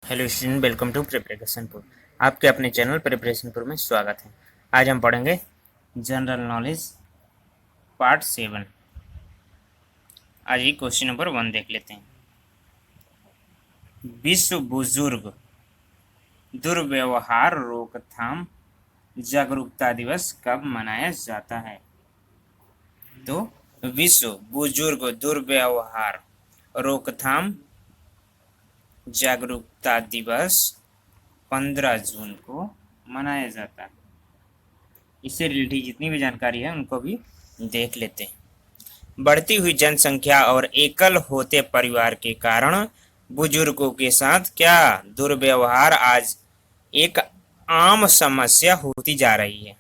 Hello student, welcome to प्रिपरेशनपुर। आपके अपने चैनल प्रिपरेशनपुर में स्वागत है। आज हम पढ़ेंगे जनरल नॉलेज पार्ट 7। आज ही क्वेश्चन नंबर 1 देख लेते हैं। विश्व बुजुर्ग दुर्व्यवहार रोकथाम जागरूकता दिवस कब मनाया जाता है? तो विश्व बुजुर्ग दुर्व्यवहार रोकथाम जागरूकता दिवस 15 जून को मनाया जाता है। इससे रिलेटेड जितनी भी जानकारी है उनको भी देख लेते हैं। बढ़ती हुई जनसंख्या और एकल होते परिवार के कारण बुजुर्गों के साथ क्या दुर्व्यवहार आज एक आम समस्या होती जा रही है।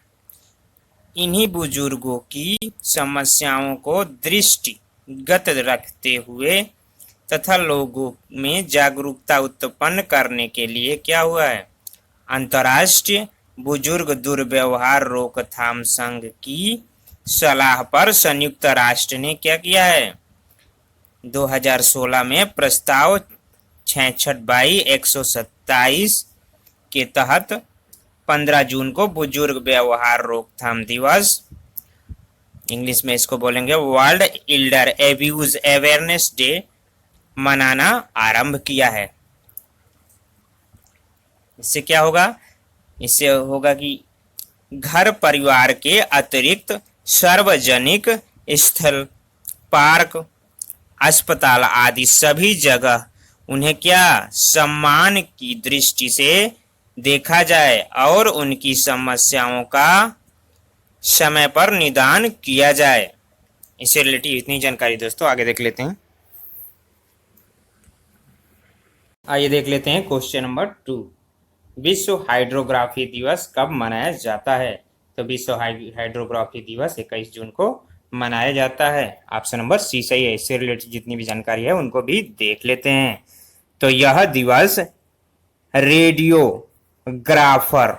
इन्हीं बुजुर्गों की समस्याओं को दृष्टिगत रखते हुए तथा लोगों में जागरूकता उत्पन्न करने के लिए क्या हुआ है, अंतर्राष्ट्रीय बुजुर्ग दुर्व्यवहार रोकथाम संघ की सलाह पर संयुक्त राष्ट्र ने क्या किया है, 2016 में प्रस्ताव 66/127 के तहत 15 जून को बुजुर्ग व्यवहार रोकथाम दिवस, इंग्लिश में इसको बोलेंगे world Elder abuse awareness day, मनाना आरंभ किया है। इससे क्या होगा? इससे होगा कि घर परिवार के अतिरिक्त सार्वजनिक स्थल, पार्क, अस्पताल आदि सभी जगह उन्हें क्या सम्मान की दृष्टि से देखा जाए और उनकी समस्याओं का समय पर निदान किया जाए। इससे रिलेटेड इतनी जानकारी दोस्तों आगे देख लेते हैं। आइए देख लेते हैं क्वेश्चन नंबर 2। विश्व हाइड्रोग्राफी दिवस कब मनाया जाता है? तो विश्व हाइड्रोग्राफी दिवस 21 जून को मनाया जाता है। ऑप्शन नंबर सी सही है। इससे रिलेटेड जितनी भी जानकारी है उनको भी देख लेते हैं। तो यह दिवस रेडियोग्राफर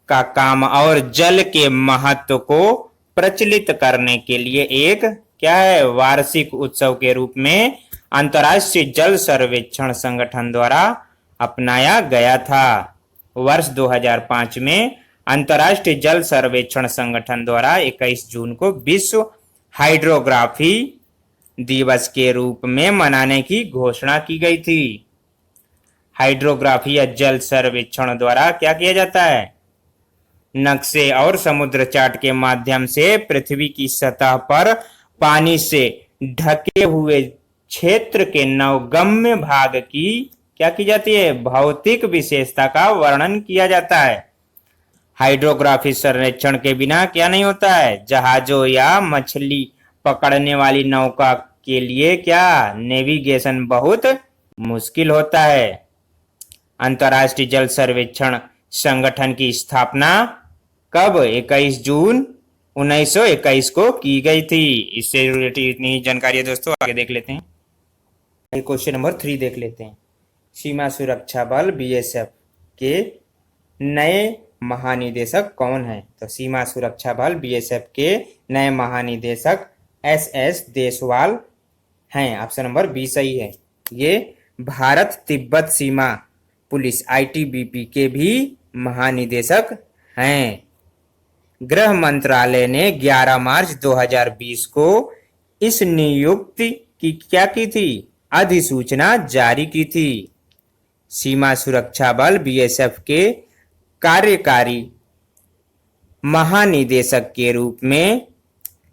का काम और जल के महत्व को प्रचलित करने के लिए एक क्या है, वार्षिक उत्सव के रूप में अंतर्राष्ट्रीय जल सर्वेक्षण संगठन द्वारा अपनाया गया था। वर्ष 2005 में अंतर्राष्ट्रीय जल सर्वेक्षण संगठन द्वारा 21 जून को विश्व हाइड्रोग्राफी दिवस के रूप में मनाने की घोषणा की गई थी। हाइड्रोग्राफी या जल सर्वेक्षण द्वारा क्या किया जाता है, नक्शे और समुद्र चार्ट के माध्यम से पृथ्वी की सतह पर पानी से ढके हुए क्षेत्र के नवगम्य भाग की क्या की जाती है, भौतिक विशेषता का वर्णन किया जाता है। हाइड्रोग्राफी सर्वेक्षण के बिना क्या नहीं होता है, जहाजों या मछली पकड़ने वाली नौका के लिए क्या नेविगेशन बहुत मुश्किल होता है। अंतर्राष्ट्रीय जल सर्वेक्षण संगठन की स्थापना कब, 21 जून 1921 को की गई थी। इससे रिलेटेड इतनी जानकारी है दोस्तों, आगे देख लेते हैं। क्वेश्चन नंबर 3 देख लेते हैं। सीमा सुरक्षा बल बीएसएफ के नए महानिदेशक कौन है? तो सीमा सुरक्षा बल बीएसएफ के नए महानिदेशक एसएस देशवाल हैं। ऑप्शन नंबर बी सही है। ये भारत तिब्बत सीमा पुलिस आईटीबीपी के भी महानिदेशक हैं। गृह मंत्रालय ने 11 मार्च 2020 को इस नियुक्ति की क्या की थी, अधिसूचना जारी की थी। सीमा सुरक्षा बल बीएसएफ के कार्यकारी महानिदेशक के रूप में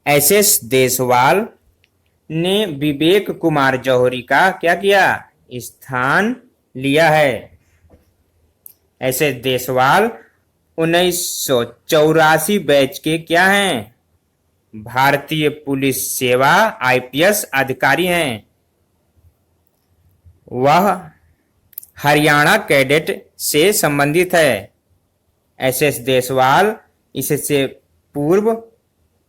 एसएस देशवाल ने विवेक कुमार जौहरी का क्या किया, स्थान लिया है। एसएस देशवाल 1984 बैच के क्या हैं, भारतीय पुलिस सेवा आईपीएस अधिकारी हैं। वह हरियाणा कैडेट से संबंधित है। एसएस देशवाल इससे पूर्व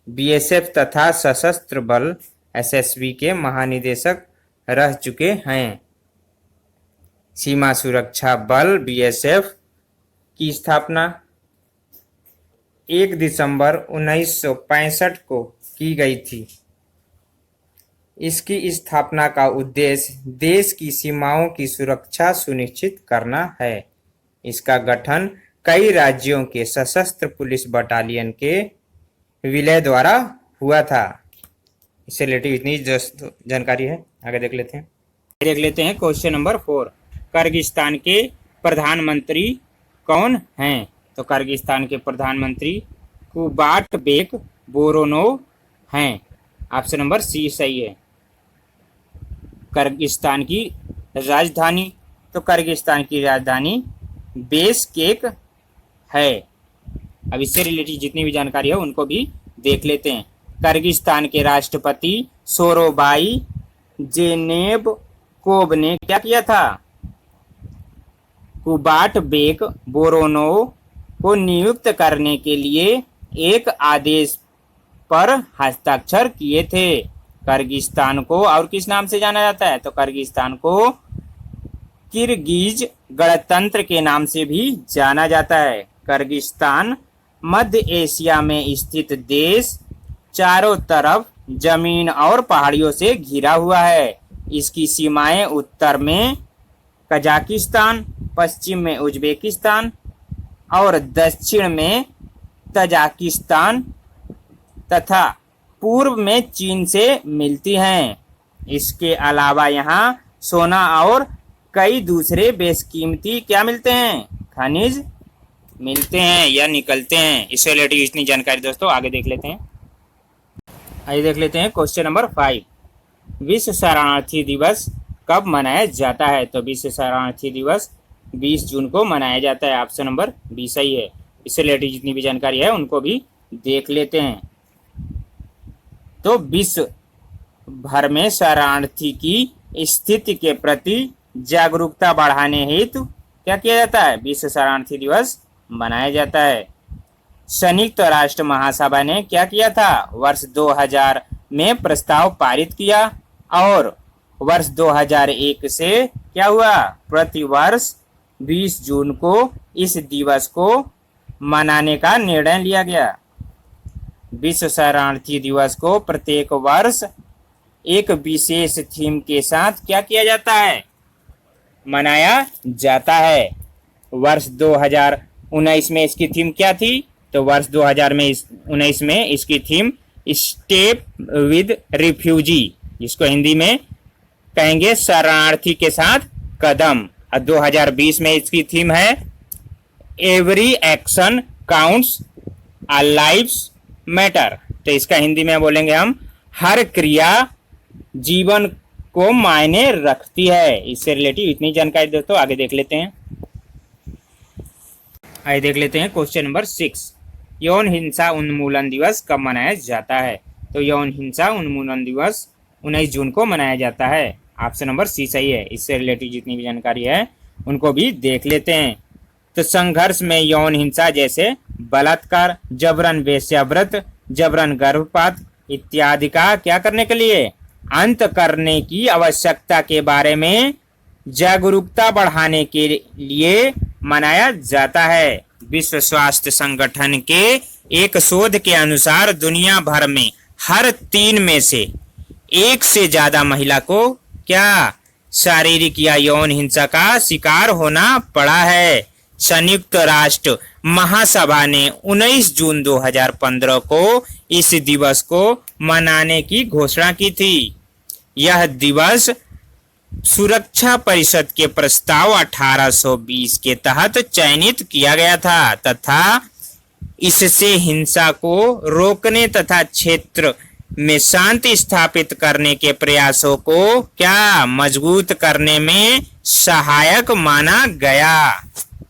बीएसएफ तथा सशस्त्र बल एसएसबी के महानिदेशक रह चुके हैं। सीमा सुरक्षा बल बीएसएफ की स्थापना 1 दिसंबर 1965 को की गई थी। इसकी स्थापना का उद्देश्य देश की सीमाओं की सुरक्षा सुनिश्चित करना है। इसका गठन कई राज्यों के सशस्त्र पुलिस बटालियन के विलय द्वारा हुआ था। इससे रिलेटेड इतनी जानकारी है, आगे देख लेते हैं। क्वेश्चन नंबर 4, किर्गिस्तान के प्रधानमंत्री कौन हैं? तो किर्गिस्तान के प्रधानमंत्री कुबाटबेक बोरोनोव हैं। ऑप्शन नंबर सी सही है। किर्गिस्तान की राजधानी, तो किर्गिस्तान की राजधानी बेशकेक है। अब इससे रिलेटेड जितनी भी जानकारी है उनको भी देख लेते हैं। किर्गिस्तान के राष्ट्रपति सोरोबाई जेनेबकोव ने क्या किया था? कुबाटबेक बोरोनोव को नियुक्त करने के लिए एक आदेश पर हस्ताक्षर किए थे। किर्गिस्तान को और किस नाम से जाना जाता है? तो किर्गिस्तान को किर्गिज गणतंत्र के नाम से भी जाना जाता है। किर्गिस्तान मध्य एशिया में स्थित देश, चारों तरफ जमीन और पहाड़ियों से घिरा हुआ है। इसकी सीमाएं उत्तर में कजाकिस्तान, पश्चिम में उज्बेकिस्तान और दक्षिण में तजाकिस्तान तथा पूर्व में चीन से मिलती हैं। इसके अलावा यहाँ सोना और कई दूसरे बेशकीमती क्या मिलते हैं? खनिज मिलते हैं या निकलते हैं। इससे रिलेटेड इतनी जानकारी दोस्तों आगे देख लेते हैं। आइए देख लेते हैं क्वेश्चन नंबर 5, विश्व शरणार्थी दिवस कब मनाया जाता है? तो विश्व शरणार्थी दिवस 20 जून को मनाया जाता है। ऑप्शन नंबर बी सही है। इससे रिलेटेड जितनी भी जानकारी है उनको भी देख लेते हैं। तो विश्व भर में शरणार्थी की स्थिति के प्रति जागरूकता बढ़ाने हेतु क्या किया जाता है? विश्व शरणार्थी दिवस मनाया जाता है। संयुक्त राष्ट्र महासभा ने क्या किया था? वर्ष 2000 में प्रस्ताव पारित किया और वर्ष 2001 से क्या हुआ? प्रतिवर्ष 20 जून को इस दिवस को मनाने का निर्णय लिया गया। विश्व शरणार्थी दिवस को प्रत्येक वर्ष एक विशेष थीम के साथ क्या किया जाता है? मनाया जाता है। वर्ष 2019 में इसकी थीम क्या थी? तो वर्ष 2019 में इसकी थीम स्टेप विद रिफ्यूजी, जिसको हिंदी में कहेंगे शरणार्थी के साथ कदम। और 2020 में इसकी थीम है एवरी एक्शन काउंट्स अ लाइव्स मैटर। तो इसका हिंदी में बोलेंगे हम हर क्रिया जीवन को मायने रखती है। इससे रिलेटिव इतनी जानकारी दोस्तों आगे देख लेते हैं। आइए देख लेते हैं क्वेश्चन नंबर 6, यौन हिंसा उन्मूलन दिवस कब मनाया जाता है? तो यौन हिंसा उन्मूलन दिवस 19 जून को मनाया जाता है। ऑप्शन नंबर सी सही है। इससे रिलेटेड जितनी भी जानकारी है उनको भी देख लेते हैं। तो संघर्ष में यौन हिंसा जैसे बलात्कार, जबरन वेश्याव्रत, जबरन गर्भपात इत्यादि का क्या करने के लिए? अंत करने की आवश्यकता के बारे में जागरूकता बढ़ाने के लिए मनाया जाता है। विश्व स्वास्थ्य संगठन के एक शोध के अनुसार दुनिया भर में हर 3 में से 1 से ज्यादा महिला को क्या शारीरिक या यौन हिंसा का शिकार होना पड़ा है। संयुक्त राष्ट्र महासभा ने 19 जून 2015 को इस दिवस को मनाने की घोषणा की थी। यह दिवस सुरक्षा परिषद के प्रस्ताव 1820 के तहत चयनित किया गया था तथा इससे हिंसा को रोकने तथा क्षेत्र में शांति स्थापित करने के प्रयासों को क्या मजबूत करने में सहायक माना गया।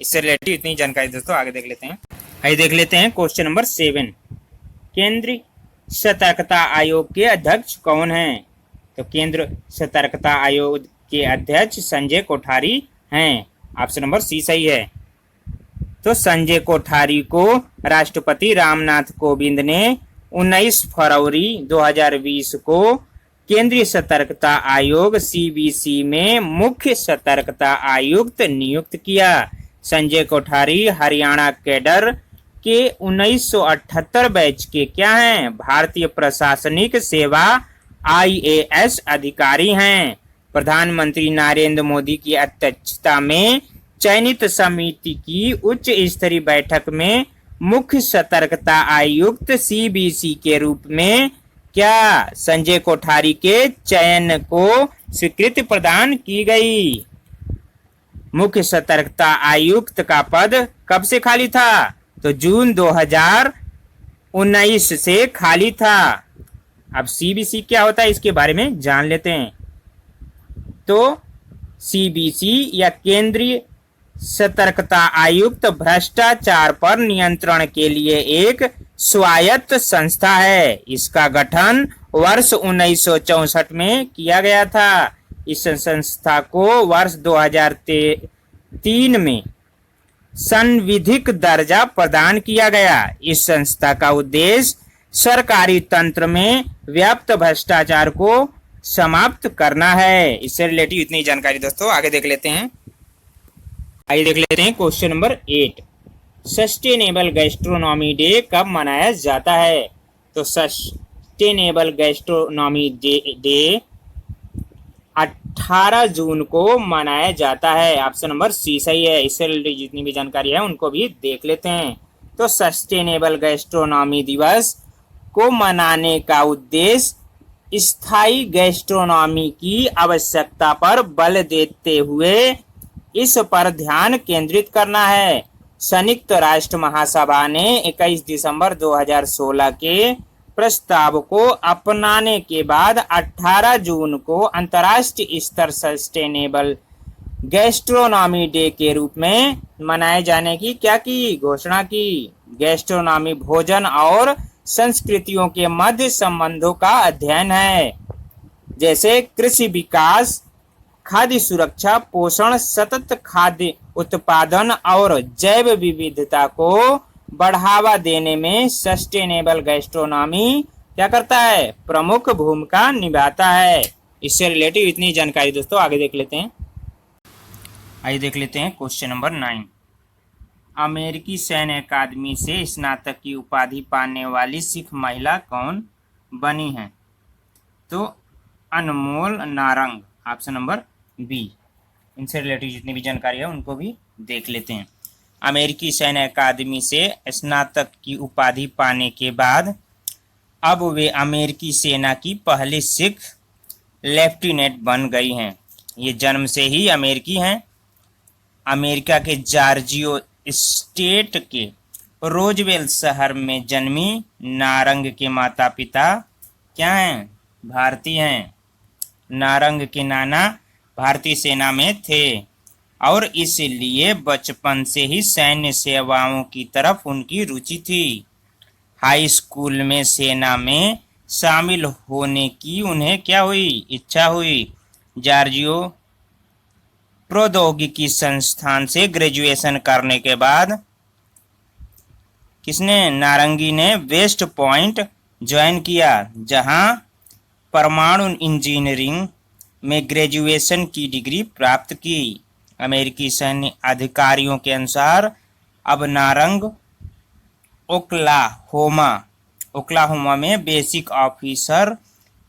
इससे रिलेटेड इतनी जानकारी दोस्तों आगे देख लेते हैं। आइए देख लेते हैं क्वेश्चन नंबर 7, केंद्रीय सतर्कता आयोग के अध्यक्ष कौन हैं? तो केंद्र सतर्कता आयोग के अध्यक्ष संजय कोठारी हैं। ऑप्शन नंबर सी सही है। तो संजय कोठारी को राष्ट्रपति रामनाथ कोविंद ने 19 फरवरी 2020 को केंद्रीय सतर्कता आयोग सीबीसी में मुख्य सतर्कता आयुक्त नियुक्त किया। संजय कोठारी हरियाणा कैडर के 1978 बैच के क्या हैं? भारतीय प्रशासनिक सेवा IAS अधिकारी हैं। प्रधानमंत्री नरेंद्र मोदी की अध्यक्षता में चयनित समिति की उच्च स्तरीय बैठक में मुख्य सतर्कता आयुक्त CBC के रूप में क्या संजय कोठारी के चयन को स्वीकृति प्रदान की गई। मुख्य सतर्कता आयुक्त का पद कब से खाली था, तो जून 2019 से खाली था। अब CBC क्या होता है इसके बारे में जान लेते हैं। तो CBC या केंद्रीय सतर्कता आयुक्त भ्रष्टाचार पर नियंत्रण के लिए एक स्वायत्त संस्था है। इसका गठन वर्ष 1964 में किया गया था। इस संस्था को वर्ष 2003 में संविधिक दर्जा प्रदान किया गया। इस संस्था का उद्देश्य सरकारी तंत्र में व्याप्त भ्रष्टाचार को समाप्त करना है। इससे रिलेटेड इतनी जानकारी दोस्तों आगे देख लेते हैं। आइए देख लेते हैं question number 8। Sustainable gastronomy day कब मनाया जाता है, तो सस्टेनेबल गैस्ट्रोनॉमी डे 18 जून को मनाया जाता है। ऑप्शन नंबर सी सही है। इससे रिलेटेड जितनी भी जानकारी है उनको भी देख लेते हैं। तो सस्टेनेबल गैस्ट्रोनॉमी दिवस को मनाने का उद्देश्य स्थायी गैस्ट्रोनॉमी की आवश्यकता पर बल देते हुए इस पर ध्यान केंद्रित करना है। संयुक्त राष्ट्र महासभा ने 21 दिसंबर 2016 के प्रस्ताव को अपनाने के बाद 18 जून को अंतर्राष्ट्रीय स्तर सस्टेनेबल गैस्ट्रोनॉमी डे के रूप में मनाए जाने की क्या की घोषणा की। गैस्ट्रोनॉमी भोजन और संस्कृतियों के मध्य संबंधों का अध्ययन है, जैसे कृषि विकास, खाद्य सुरक्षा, पोषण, सतत खाद्य उत्पादन और जैव विविधता को बढ़ावा देने में सस्टेनेबल गैस्ट्रोनॉमी क्या करता है, प्रमुख भूमिका निभाता है। इससे रिलेटेड इतनी जानकारी दोस्तों आगे देख लेते हैं। आइए देख लेते हैं क्वेश्चन नंबर 9। अमेरिकी सैन्य अकादमी से स्नातक की उपाधि पाने वाली सिख महिला कौन बनी है, तो Anmol Narang. Option number B. इनसे रिलेटेड जितनी भी जानकारी है उनको भी देख लेते हैं। अमेरिकी सैन्य अकादमी से स्नातक की उपाधि पाने के बाद अब वे अमेरिकी सेना की पहली सिख लेफ्टिनेंट बन गई हैं। ये जन्म से ही अमेरिकी हैं। अमेरिका के जॉर्जिया स्टेट के रोजवेल शहर में जन्मी नारंग के माता पिता क्या हैं, भारतीय हैं। नारंग के नाना भारतीय सेना में थे और इसलिए बचपन से ही सैन्य सेवाओं की तरफ उनकी रुचि थी। हाई स्कूल में सेना में शामिल होने की उन्हें क्या हुई, इच्छा हुई। जॉर्जिया प्रौद्योगिकी संस्थान से ग्रेजुएशन करने के बाद किसने, नारंगी ने वेस्ट पॉइंट ज्वाइन किया, जहां परमाणु इंजीनियरिंग में ग्रेजुएशन की डिग्री प्राप्त की। अमेरिकी सैन्य अधिकारियों के अनुसार अब नारंग ओक्लाहोमा में बेसिक ऑफिसर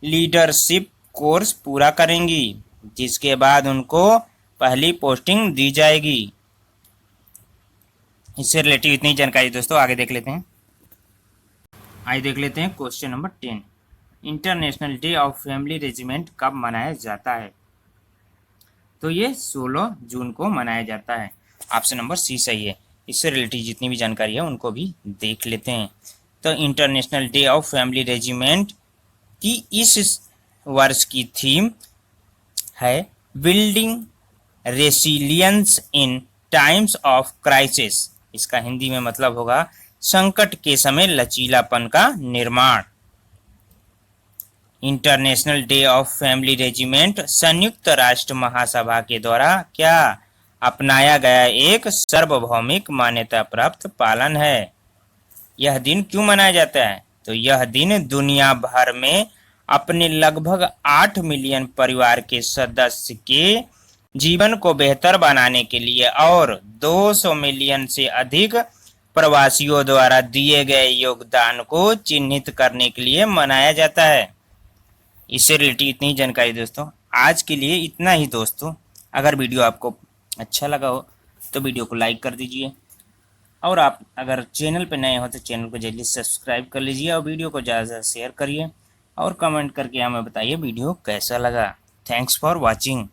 लीडरशिप कोर्स पूरा करेंगी, जिसके बाद उनको पहली पोस्टिंग दी जाएगी। इससे रिलेटेड इतनी जानकारी दोस्तों आगे देख लेते हैं। आइए देख लेते हैं question number 10। International day of family regiment कब मनाया जाता है, तो ये 16 जून को मनाया जाता है। ऑप्शन नंबर सी सही है। इससे रिलेटेड जितनी भी जानकारी है उनको भी देख लेते हैं। तो international day of family regiment की इस वर्ष की थीम है building resilience in times of crisis. इसका हिंदी में मतलब होगा संकट के समय लचीलापन का निर्माण। International day of family regiment संयुक्त राष्ट्र महासभा के द्वारा क्या अपनाया गया एक सार्वभौमिक मान्यता प्राप्त पालन है। यह दिन क्यों मनाया जाता है, तो यह दिन दुनिया भर में अपने लगभग 8 मिलियन परिवार के सदस्य के जीवन को बेहतर बनाने के लिए और 200 मिलियन से अधिक प्रवासियों द्वारा दिए गए योगदान को चिन्हित करने के लिए मनाया जाता है। इससे रिलेटेड इतनी ही जानकारी दोस्तों। आज के लिए इतना ही दोस्तों। अगर वीडियो आपको अच्छा लगा हो तो वीडियो को लाइक कर दीजिए, और आप अगर चैनल पर नए हो तो चैनल को जल्दी सब्सक्राइब कर लीजिए, और वीडियो को ज़्यादा से ज़्यादा शेयर करिए, और कमेंट करके हमें बताइए वीडियो कैसा लगा। Thanks for watching.